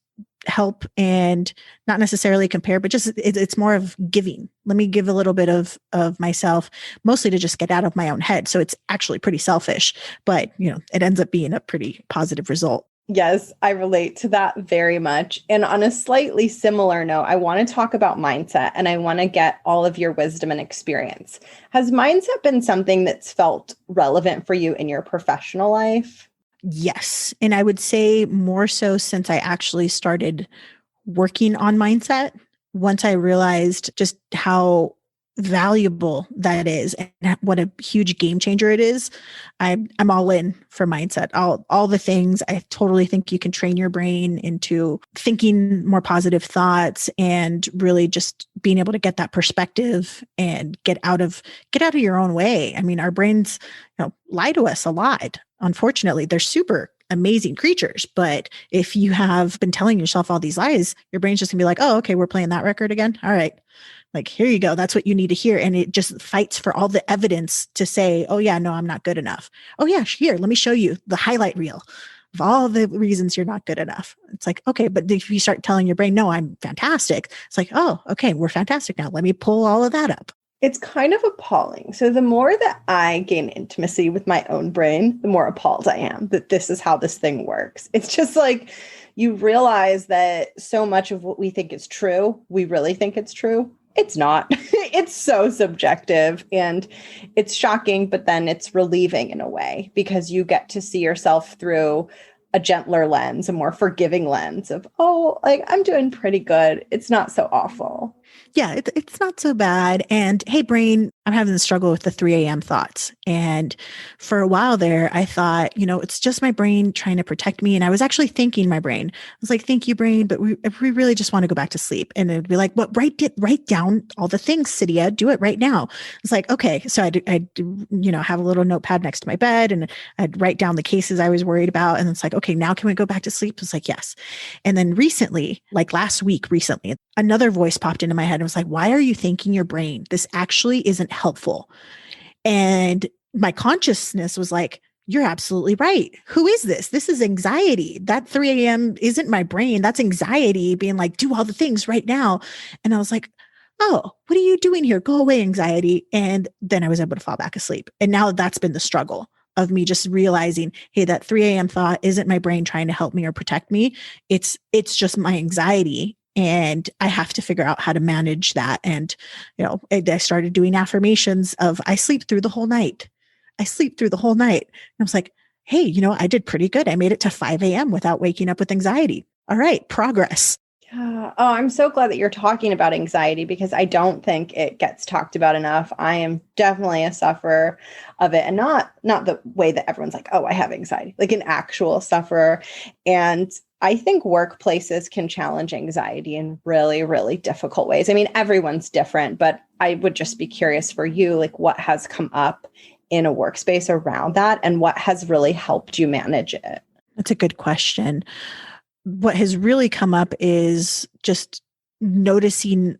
help and not necessarily compare, but just, it's more of giving. Let me give a little bit of myself, mostly to just get out of my own head. So it's actually pretty selfish, but it ends up being a pretty positive result. Yes, I relate to that very much. And on a slightly similar note, I want to talk about mindset and I want to get all of your wisdom and experience. Has mindset been something that's felt relevant for you in your professional life? Yes. And I would say more so since I actually started working on mindset, once I realized just how valuable that is and what a huge game changer it is, I'm all in for mindset. All the things. I totally think you can train your brain into thinking more positive thoughts and really just being able to get that perspective and get out of your own way. I mean, our brains, lie to us a lot. Unfortunately, they're super amazing creatures. But if you have been telling yourself all these lies, your brain's just gonna be like, oh, okay, we're playing that record again. All right. Like, here you go. That's what you need to hear. And it just fights for all the evidence to say, oh, yeah, no, I'm not good enough. Oh, yeah, here, let me show you the highlight reel of all the reasons you're not good enough. It's like, okay, but if you start telling your brain, no, I'm fantastic, it's like, oh, okay, we're fantastic now. Let me pull all of that up. It's kind of appalling. So the more that I gain intimacy with my own brain, the more appalled I am that this is how this thing works. It's just like you realize that so much of what we think is true, we really think it's true. It's not. It's so subjective and it's shocking, but then it's relieving in a way because you get to see yourself through a gentler lens, a more forgiving lens of, oh, like I'm doing pretty good. It's not so awful. Yeah, it's not so bad. And hey, brain, I'm having the struggle with the 3 a.m. thoughts. And for a while there, I thought, it's just my brain trying to protect me. And I was actually thanking my brain. I was like, thank you, brain. But we really just want to go back to sleep. And it'd be like, well, write down all the things, Siria, do it right now. It's like, okay. So I'd have a little notepad next to my bed and I'd write down the cases I was worried about. And it's like, okay, now can we go back to sleep? It's like, yes. And then recently, like last week, another voice popped into my head and was like, why are you thanking your brain? This actually isn't helpful. And my consciousness was like, you're absolutely right. Who is this? This is anxiety. That 3 a.m. isn't my brain. That's anxiety being like, do all the things right now. And I was like, oh, what are you doing here? Go away, anxiety. And then I was able to fall back asleep. And now that's been the struggle of me just realizing, hey, that 3 a.m. thought isn't my brain trying to help me or protect me. It's just my anxiety. And I have to figure out how to manage that. And, I started doing affirmations of I sleep through the whole night. I sleep through the whole night. And I was like, hey, I did pretty good. I made it to 5 a.m. without waking up with anxiety. All right, progress. Yeah. Oh, I'm so glad that you're talking about anxiety because I don't think it gets talked about enough. I am definitely a sufferer of it and not the way that everyone's like, oh, I have anxiety, like an actual sufferer. And I think workplaces can challenge anxiety in really, really difficult ways. I mean, everyone's different, but I would just be curious for you, like what has come up in a workspace around that and what has really helped you manage it? That's a good question. What has really come up is just noticing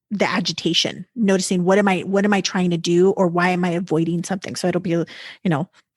the agitation, noticing what am I trying to do or why am I avoiding something? So it'll be,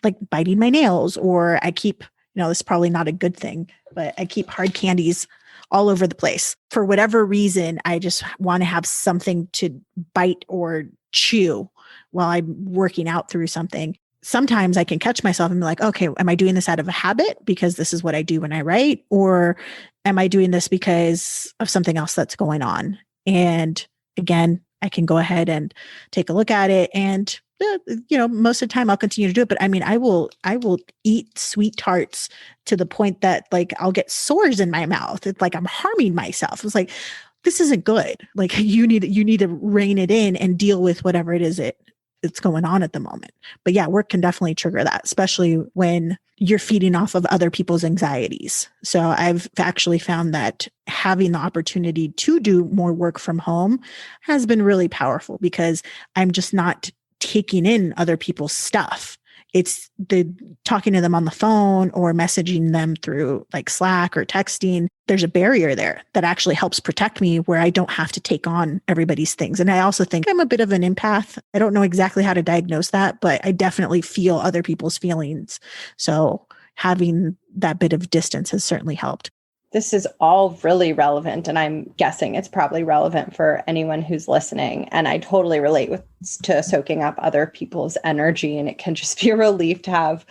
like biting my nails or I keep, this is probably not a good thing, but I keep hard candies all over the place. For whatever reason, I just want to have something to bite or chew while I'm working out through something. Sometimes I can catch myself and be like, okay, am I doing this out of a habit because this is what I do when I write? Or am I doing this because of something else that's going on? And again, I can go ahead and take a look at it. And, most of the time I'll continue to do it. But I mean, I will eat sweet tarts to the point that like I'll get sores in my mouth. It's like I'm harming myself. It's like, this isn't good. Like you need to rein it in and deal with whatever it is it's going on at the moment. But yeah, work can definitely trigger that, especially when you're feeding off of other people's anxieties. So I've actually found that having the opportunity to do more work from home has been really powerful because I'm just not taking in other people's stuff. It's the talking to them on the phone or messaging them through like Slack or texting. There's a barrier there that actually helps protect me where I don't have to take on everybody's things. And I also think I'm a bit of an empath. I don't know exactly how to diagnose that, but I definitely feel other people's feelings. So having that bit of distance has certainly helped. This is all really relevant, and I'm guessing it's probably relevant for anyone who's listening. And I totally relate to soaking up other people's energy, and it can just be a relief to have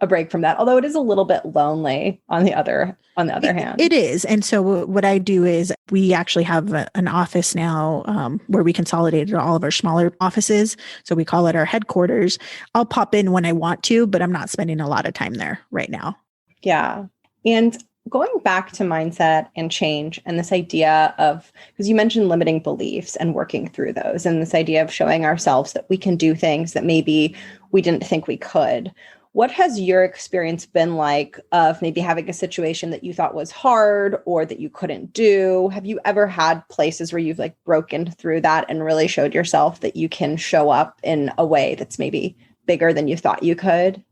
a break from that. Although it is a little bit lonely on the other hand. It is. And so what I do is we actually have an office now where we consolidated all of our smaller offices. So we call it our headquarters. I'll pop in when I want to, but I'm not spending a lot of time there right now. Yeah. And going back to mindset and change and this idea of, because you mentioned limiting beliefs and working through those, and this idea of showing ourselves that we can do things that maybe we didn't think we could. What has your experience been like of maybe having a situation that you thought was hard or that you couldn't do? Have you ever had places where you've like broken through that and really showed yourself that you can show up in a way that's maybe bigger than you thought you could?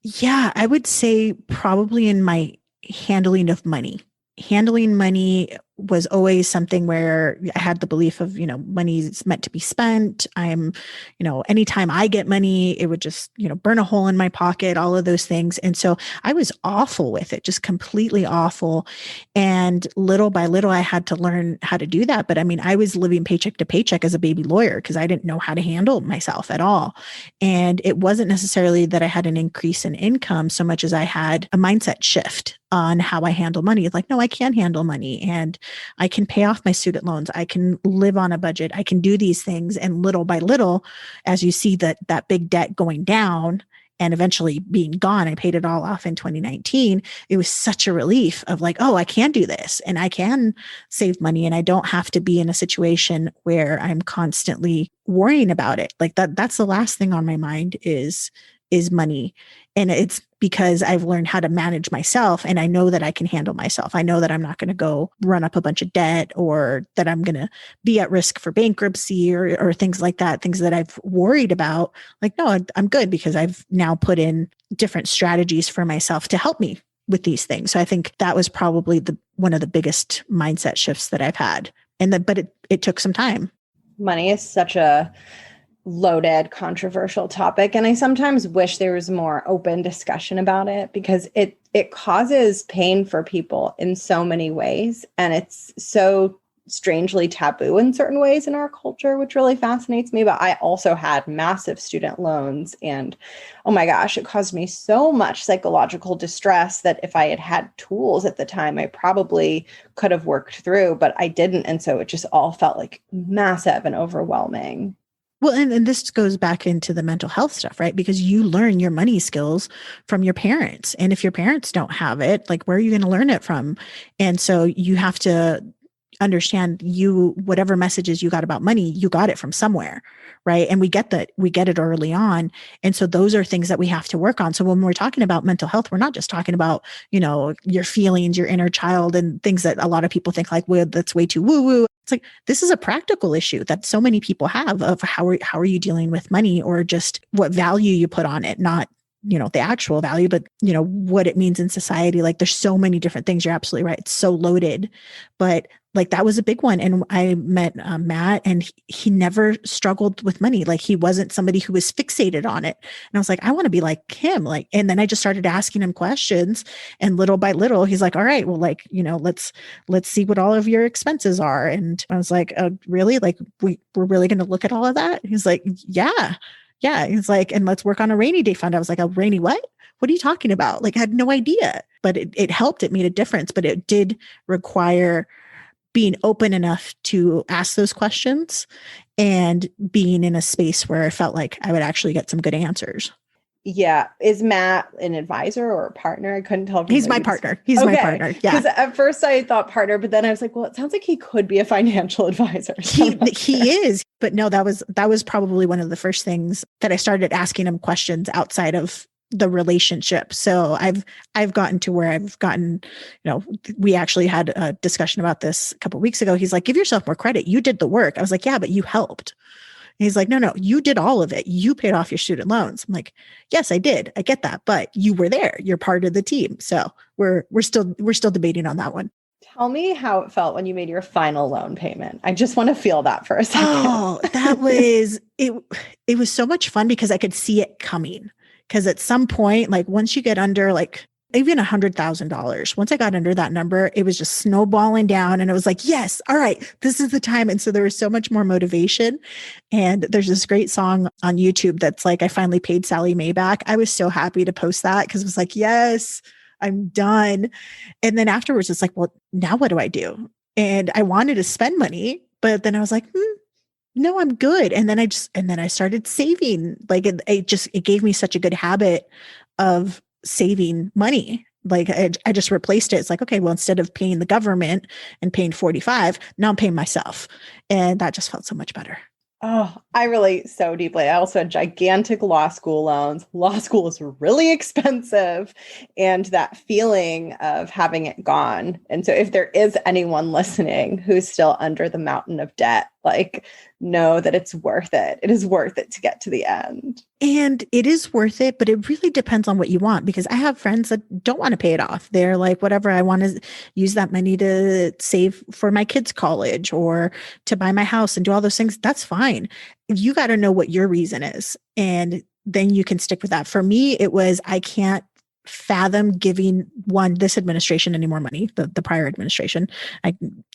Yeah, I would say probably in my handling of money. Handling money was always something where I had the belief of, money's meant to be spent. Anytime I get money, it would just, burn a hole in my pocket, all of those things. And so I was awful with it, just completely awful. And little by little, I had to learn how to do that. But I mean, I was living paycheck to paycheck as a baby lawyer because I didn't know how to handle myself at all. And it wasn't necessarily that I had an increase in income so much as I had a mindset shift on how I handle money. It's like, no, I can handle money and I can pay off my student loans. I can live on a budget. I can do these things. And little by little, as you see that big debt going down and eventually being gone, I paid it all off in 2019. It was such a relief of like, oh, I can do this and I can save money and I don't have to be in a situation where I'm constantly worrying about it. Like that's the last thing on my mind is money. And it's because I've learned how to manage myself and I know that I can handle myself. I know that I'm not going to go run up a bunch of debt or that I'm going to be at risk for bankruptcy or things like that, things that I've worried about. Like, no, I'm good because I've now put in different strategies for myself to help me with these things. So I think that was probably one of the biggest mindset shifts that I've had. But it took some time. Money is such a loaded, controversial topic. And I sometimes wish there was more open discussion about it because it causes pain for people in so many ways. And it's so strangely taboo in certain ways in our culture, which really fascinates me. But I also had massive student loans and oh my gosh, it caused me so much psychological distress that if I had had tools at the time, I probably could have worked through, but I didn't. And so it just all felt like massive and overwhelming. Well, and this goes back into the mental health stuff, right? Because you learn your money skills from your parents. And if your parents don't have it, like where are you going to learn it from? And so you have to understand whatever messages you got about money, you got it from somewhere, right? And we get it early on. And so those are things that we have to work on. So when we're talking about mental health, we're not just talking about, your feelings, your inner child and things that a lot of people think like, well, that's way too woo-woo. It's like, this is a practical issue that so many people have of how are you dealing with money or just what value you put on it, not the actual value, but what it means in society. Like there's so many different things. You're absolutely right. It's so loaded, but like that was a big one. And I met Matt and he never struggled with money. Like he wasn't somebody who was fixated on it. And I was like, I want to be like him. And then I just started asking him questions and little by little, he's like, all right, well, let's see what all of your expenses are. And I was like, really? Like we're really going to look at all of that? He's like, yeah. Yeah. He's like, and let's work on a rainy day fund. I was like, a rainy what? What are you talking about? Like I had no idea, but it helped. It made a difference, but it did require being open enough to ask those questions and being in a space where I felt like I would actually get some good answers. Yeah. Is Matt an advisor or a partner? I couldn't tell. He's my partner. He's my partner. Yeah. Because at first I thought partner, but then I was like, well, it sounds like he could be a financial advisor. He is. But no, that was probably one of the first things that I started asking him questions outside of the relationship. So I've gotten to where I've gotten, we actually had a discussion about this a couple of weeks ago. He's like, give yourself more credit. You did the work. I was like, yeah, but you helped. And he's like, no, you did all of it. You paid off your student loans. I'm like, yes, I did. I get that, but you were there. You're part of the team. So we're still debating on that one. Tell me how it felt when you made your final loan payment. I just want to feel that for a second. Oh, that was, it was so much fun because I could see it coming. Because at some point, like once you get under like even $100,000. Once I got under that number, it was just snowballing down. And it was like, yes, all right, this is the time. And so there was so much more motivation. And there's this great song on YouTube that's like, I finally paid Sally Mae back. I was so happy to post that because it was like, yes, I'm done. And then afterwards, it's like, well, now what do I do? And I wanted to spend money, but then I was like, no, I'm good. And then I started saving. Like it gave me such a good habit of saving money. Like I just replaced it. It's like, okay, well, instead of paying the government and paying 45, now I'm paying myself. And that just felt so much better. Oh, I relate so deeply. I also had gigantic law school loans. Law school is really expensive, and that feeling of having it gone. And so if there is anyone listening who's still under the mountain of debt, like, know that it's worth it. It is worth it to get to the end. And it is worth it, but it really depends on what you want, because I have friends that don't want to pay it off. They're like, whatever, I want to use that money to save for my kids' college or to buy my house and do all those things. That's fine. You got to know what your reason is, and then you can stick with that. For me, it was, I can't fathom giving this administration any more money, the prior administration.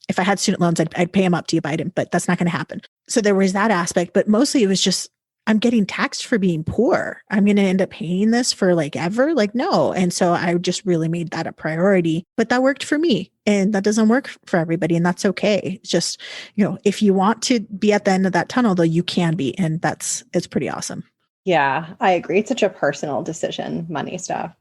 If I had student loans, I'd pay them up to you, Biden, but that's not going to happen. So there was that aspect, but mostly it was just, I'm getting taxed for being poor. I'm going to end up paying this for like ever? Like, no. And so I just really made that a priority, but that worked for me, and that doesn't work for everybody. And that's okay. It's just, if you want to be at the end of that tunnel, though, you can be. And it's pretty awesome. Yeah, I agree. It's such a personal decision, money stuff.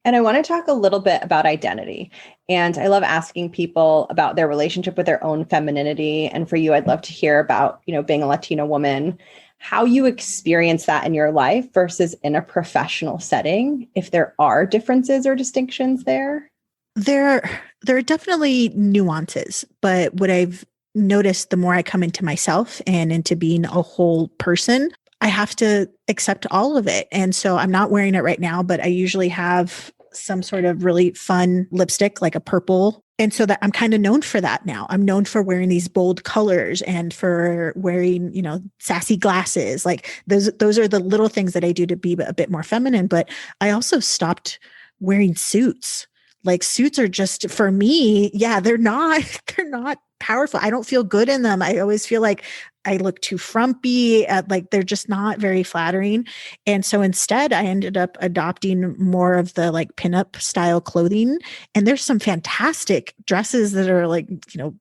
And I want to talk a little bit about identity. And I love asking people about their relationship with their own femininity. And for you, I'd love to hear about, being a Latina woman, how you experience that in your life versus in a professional setting, if there are differences or distinctions there. There are definitely nuances, but what I've noticed, the more I come into myself and into being a whole person, I have to accept all of it. And so I'm not wearing it right now, but I usually have some sort of really fun lipstick, like a purple. And so that I'm kind of known for that now. I'm known for wearing these bold colors and for wearing, sassy glasses. Like those are the little things that I do to be a bit more feminine. But I also stopped wearing suits. Like suits are just, for me, they're not powerful. I don't feel good in them. I always feel like I look too frumpy, like they're just not very flattering. And so instead I ended up adopting more of the like pinup style clothing. And there's some fantastic dresses that are like,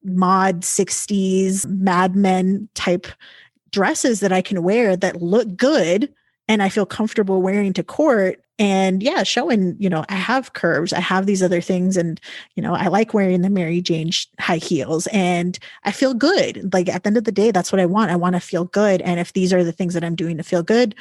mod 60s Mad Men type dresses that I can wear that look good and I feel comfortable wearing to court. And showing, I have curves, I have these other things. And, I like wearing the Mary Jane high heels and I feel good. Like at the end of the day, that's what I want. I want to feel good. And if these are the things that I'm doing to feel good,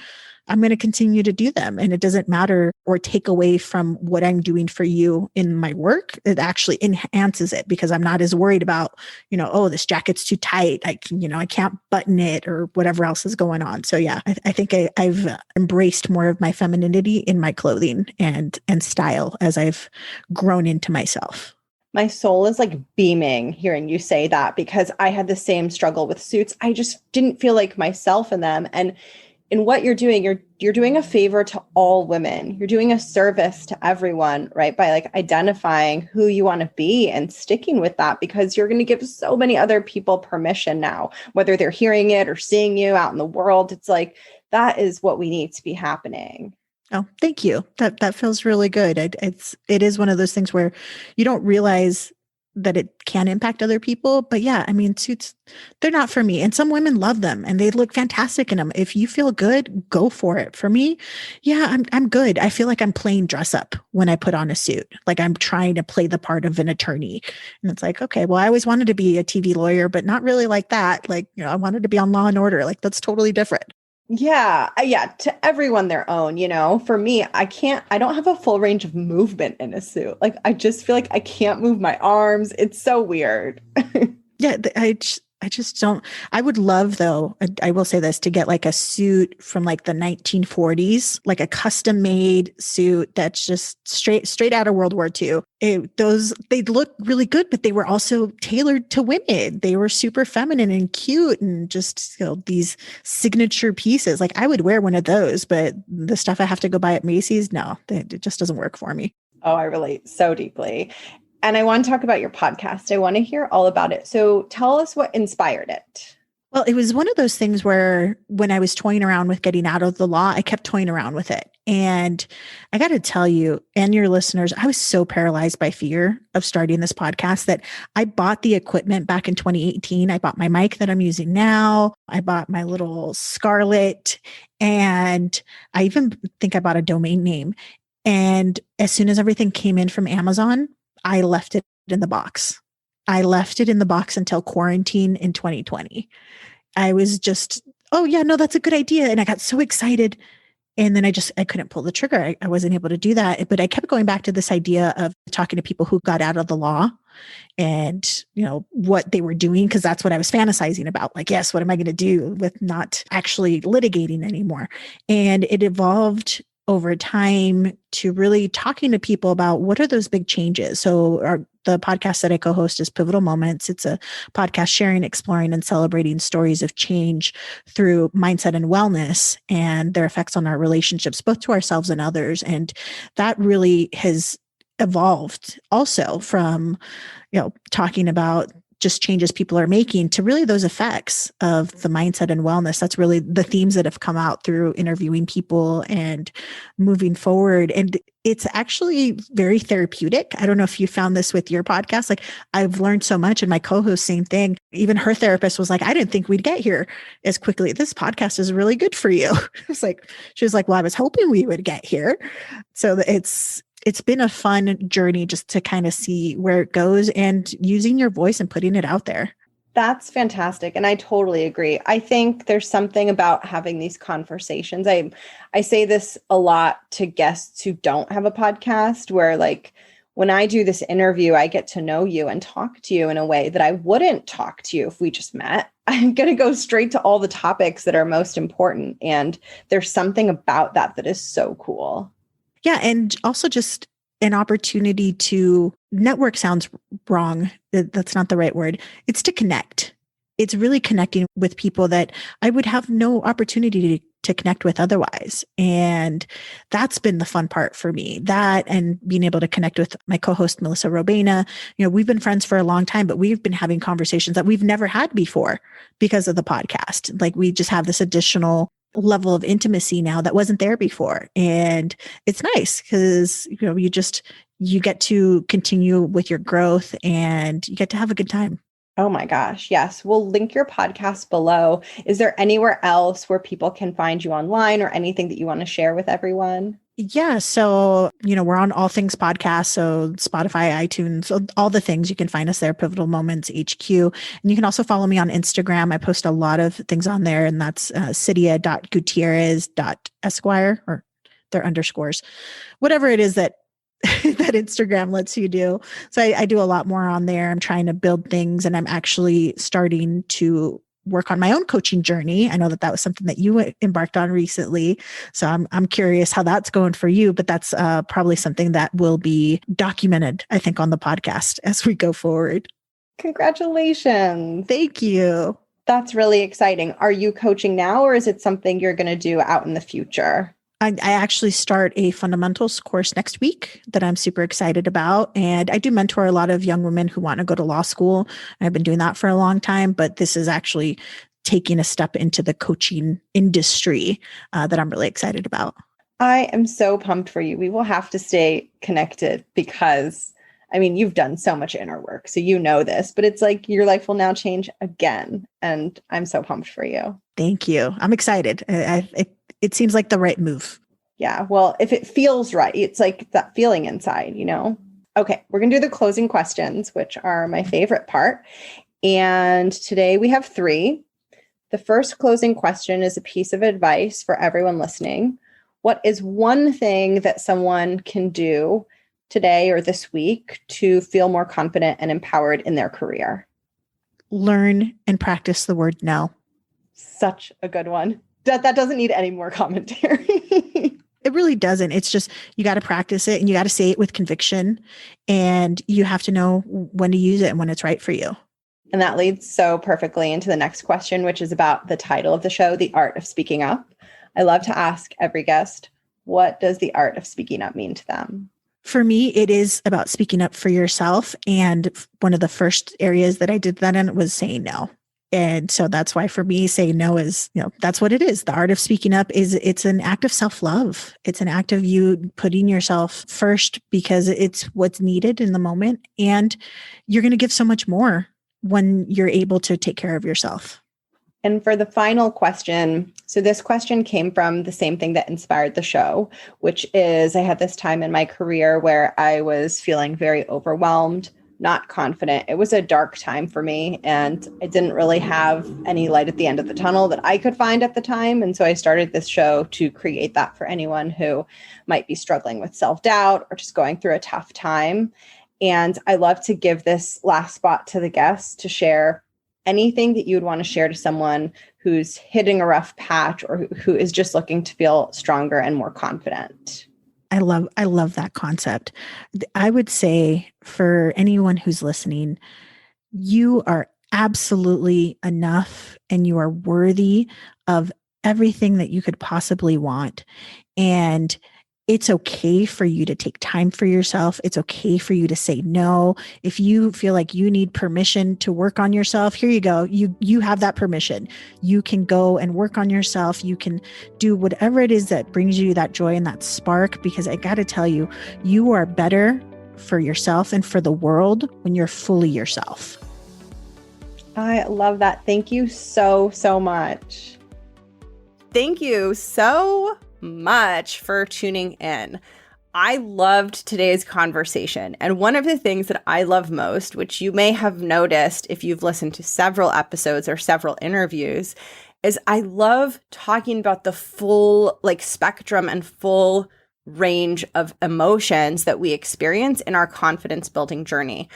I'm going to continue to do them. And it doesn't matter or take away from what I'm doing for you in my work. It actually enhances it because I'm not as worried about, oh, this jacket's too tight. I can't button it or whatever else is going on. So I think I've embraced more of my femininity in my clothing and style as I've grown into myself. My soul is like beaming hearing you say that, because I had the same struggle with suits. I just didn't feel like myself in them. And in what you're doing, you're doing a favor to all women. You're doing a service to everyone, right? By like identifying who you want to be and sticking with that, because you're going to give so many other people permission now, whether they're hearing it or seeing you out in the world. It's like, that is what we need to be happening. Oh, thank you. That feels really good. It is one of those things where you don't realize that it can impact other people. But suits, they're not for me. And some women love them and they look fantastic in them. If you feel good, go for it. For me, I'm good. I feel like I'm playing dress up when I put on a suit. Like I'm trying to play the part of an attorney. And it's like, okay, well, I always wanted to be a TV lawyer, but not really like that. Like, I wanted to be on Law and Order. Like that's totally different. Yeah. To everyone their own, For me, I don't have a full range of movement in a suit. Like, I just feel like I can't move my arms. It's so weird. I just don't. I would love, though, I will say this, to get like a suit from like the 1940s, like a custom made suit that's just straight out of World War II. They look really good, but they were also tailored to women. They were super feminine and cute and just these signature pieces. Like I would wear one of those, but the stuff I have to go buy at Macy's, no, it just doesn't work for me. Oh, I relate so deeply. And I want to talk about your podcast. I want to hear all about it. So tell us what inspired it. Well, it was one of those things where when I was toying around with getting out of the law, I kept toying around with it. And I got to tell you and your listeners, I was so paralyzed by fear of starting this podcast that I bought the equipment back in 2018. I bought my mic that I'm using now. I bought my little Scarlett, and I even think I bought a domain name. And as soon as everything came in from Amazon, I left it in the box. I left it in the box until quarantine in 2020. I was just, oh yeah, no, that's a good idea. And I got so excited. And then I couldn't pull the trigger. I wasn't able to do that. But I kept going back to this idea of talking to people who got out of the law and, what they were doing, because that's what I was fantasizing about. Like, yes, what am I going to do with not actually litigating anymore? And it evolved over time to really talking to people about what are those big changes. So the podcast that I co-host is Pivotal Moments. It's a podcast sharing, exploring, and celebrating stories of change through mindset and wellness and their effects on our relationships, both to ourselves and others. And that really has evolved also from, talking about just changes people are making to really those effects of the mindset and wellness. That's really the themes that have come out through interviewing people and moving forward. And it's actually very therapeutic. I don't know if you found this with your podcast. Like, I've learned so much, and my co-host, same thing. Even her therapist was like, I didn't think we'd get here as quickly. This podcast is really good for you. She was like, well, I was hoping we would get here. So it's been a fun journey just to kind of see where it goes and using your voice and putting it out there. That's fantastic. And I totally agree. I think there's something about having these conversations. I say this a lot to guests who don't have a podcast, where like when I do this interview, I get to know you and talk to you in a way that I wouldn't talk to you if we just met. I'm going to go straight to all the topics that are most important. And there's something about that is so cool. Yeah. And also just an opportunity to network sounds wrong. That's not the right word. It's to connect. It's really connecting with people that I would have no opportunity to connect with otherwise. And that's been the fun part for me, that and being able to connect with my co-host, Melissa Robena. We've been friends for a long time, but we've been having conversations that we've never had before because of the podcast. Like, we just have this additional level of intimacy now that wasn't there before. And it's nice because, you get to continue with your growth and you get to have a good time. Oh my gosh. Yes. We'll link your podcast below. Is there anywhere else where people can find you online or anything that you want to share with everyone? Yeah. So, we're on all things podcast. So Spotify, iTunes, all the things. You can find us there, Pivotal Moments HQ. And you can also follow me on Instagram. I post a lot of things on there, and that's siria.gutierrez.esquire, or their underscores, whatever it is that that Instagram lets you do. So I do a lot more on there. I'm trying to build things, and I'm actually starting to work on my own coaching journey. I know that was something that you embarked on recently. So I'm curious how that's going for you, but that's probably something that will be documented, I think, on the podcast as we go forward. Congratulations. Thank you. That's really exciting. Are you coaching now, or is it something you're going to do out in the future? I actually start a fundamentals course next week that I'm super excited about. And I do mentor a lot of young women who want to go to law school. I've been doing that for a long time, but this is actually taking a step into the coaching industry that I'm really excited about. I am so pumped for you. We will have to stay connected because, you've done so much inner work, so you know this, but it's like your life will now change again. And I'm so pumped for you. Thank you. I'm excited. It seems like the right move. Yeah. Well, if it feels right, it's like that feeling inside, Okay. We're going to do the closing questions, which are my favorite part. And today we have 3. The first closing question is a piece of advice for everyone listening. What is one thing that someone can do today or this week to feel more confident and empowered in their career? Learn and practice the word no. Such a good one. That doesn't need any more commentary. It really doesn't. It's just, you got to practice it and you got to say it with conviction, and you have to know when to use it and when it's right for you. And that leads so perfectly into the next question, which is about the title of the show, The Art of Speaking Up. I love to ask every guest, what does the art of speaking up mean to them? For me, it is about speaking up for yourself. And one of the first areas that I did that in was saying no. And so that's why for me, saying no is, that's what it is. The art of speaking up it's an act of self-love. It's an act of you putting yourself first because it's what's needed in the moment. And you're going to give so much more when you're able to take care of yourself. And for the final question, so this question came from the same thing that inspired the show, which is I had this time in my career where I was feeling very overwhelmed, not confident. It was a dark time for me, and I didn't really have any light at the end of the tunnel that I could find at the time. And so I started this show to create that for anyone who might be struggling with self-doubt or just going through a tough time. And I love to give this last spot to the guests to share anything that you would want to share to someone who's hitting a rough patch or who is just looking to feel stronger and more confident. I love that concept. I would say for anyone who's listening, you are absolutely enough and you are worthy of everything that you could possibly want. And it's okay for you to take time for yourself. It's okay for you to say no. If you feel like you need permission to work on yourself, here you go. You have that permission. You can go and work on yourself. You can do whatever it is that brings you that joy and that spark, because I got to tell you, you are better for yourself and for the world when you're fully yourself. I love that. Thank you so, so much. Thank you so much for tuning in. I loved today's conversation. And one of the things that I love most, which you may have noticed if you've listened to several episodes or several interviews, is I love talking about the full spectrum and full range of emotions that we experience in our confidence building journey.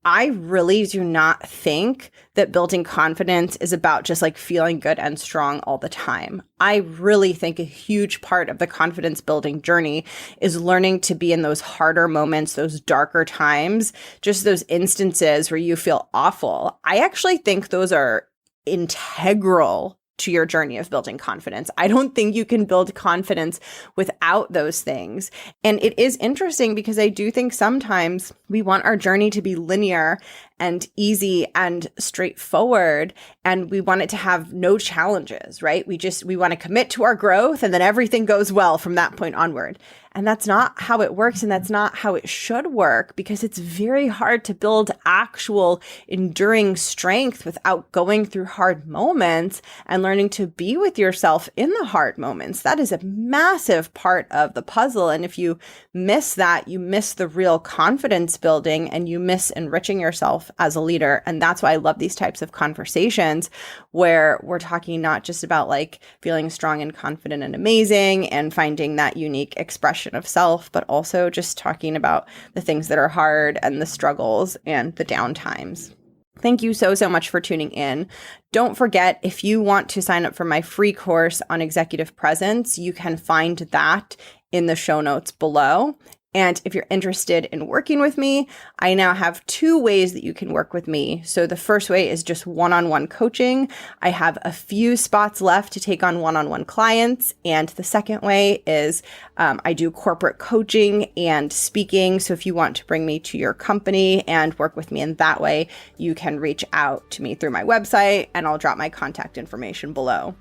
I really do not think that building confidence is about just feeling good and strong all the time. I really think a huge part of the confidence building journey is learning to be in those harder moments, those darker times, just those instances where you feel awful. I actually think those are integral to your journey of building confidence. I don't think you can build confidence without those things. And it is interesting because I do think sometimes we want our journey to be linear and easy and straightforward, and we want it to have no challenges, right? We want to commit to our growth and then everything goes well from that point onward. And that's not how it works, and that's not how it should work, because it's very hard to build actual enduring strength without going through hard moments and learning to be with yourself in the hard moments. That is a massive part of the puzzle. And if you miss that, you miss the real confidence building and you miss enriching yourself as a leader. And that's why I love these types of conversations where we're talking not just about feeling strong and confident and amazing and finding that unique expression of self, but also just talking about the things that are hard and the struggles and the down times. Thank you so, so much for tuning in. Don't forget, if you want to sign up for my free course on executive presence, you can find that in the show notes below. And if you're interested in working with me, I now have 2 ways that you can work with me. So the first way is just one-on-one coaching. I have a few spots left to take on one-on-one clients. And the second way is I do corporate coaching and speaking. So if you want to bring me to your company and work with me in that way, you can reach out to me through my website, and I'll drop my contact information below.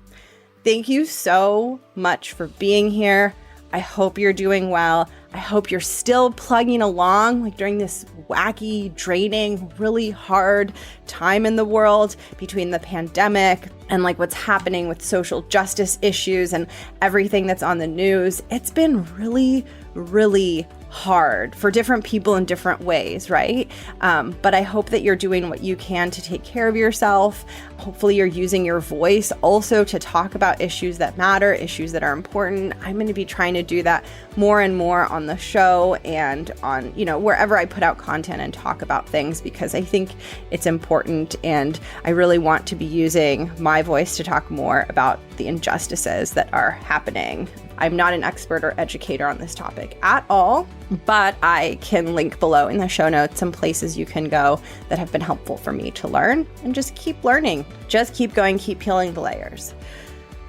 Thank you so much for being here. I hope you're doing well. I hope you're still plugging along during this wacky, draining, really hard time in the world between the pandemic and what's happening with social justice issues and everything that's on the news. It's been really, really hard for different people in different ways, right? But I hope that you're doing what you can to take care of yourself. Hopefully you're using your voice also to talk about issues that matter, issues that are important. I'm going to be trying to do that more and more on the show and on, wherever I put out content and talk about things, because I think it's important, and I really want to be using my voice to talk more about the injustices that are happening. I'm not an expert or educator on this topic at all, but I can link below in the show notes some places you can go that have been helpful for me to learn, and just keep learning. Just keep going, keep peeling the layers.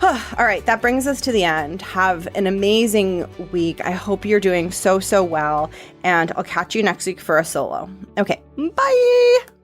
All right, that brings us to the end. Have an amazing week. I hope you're doing so well, and I'll catch you next week for a solo. Okay, bye.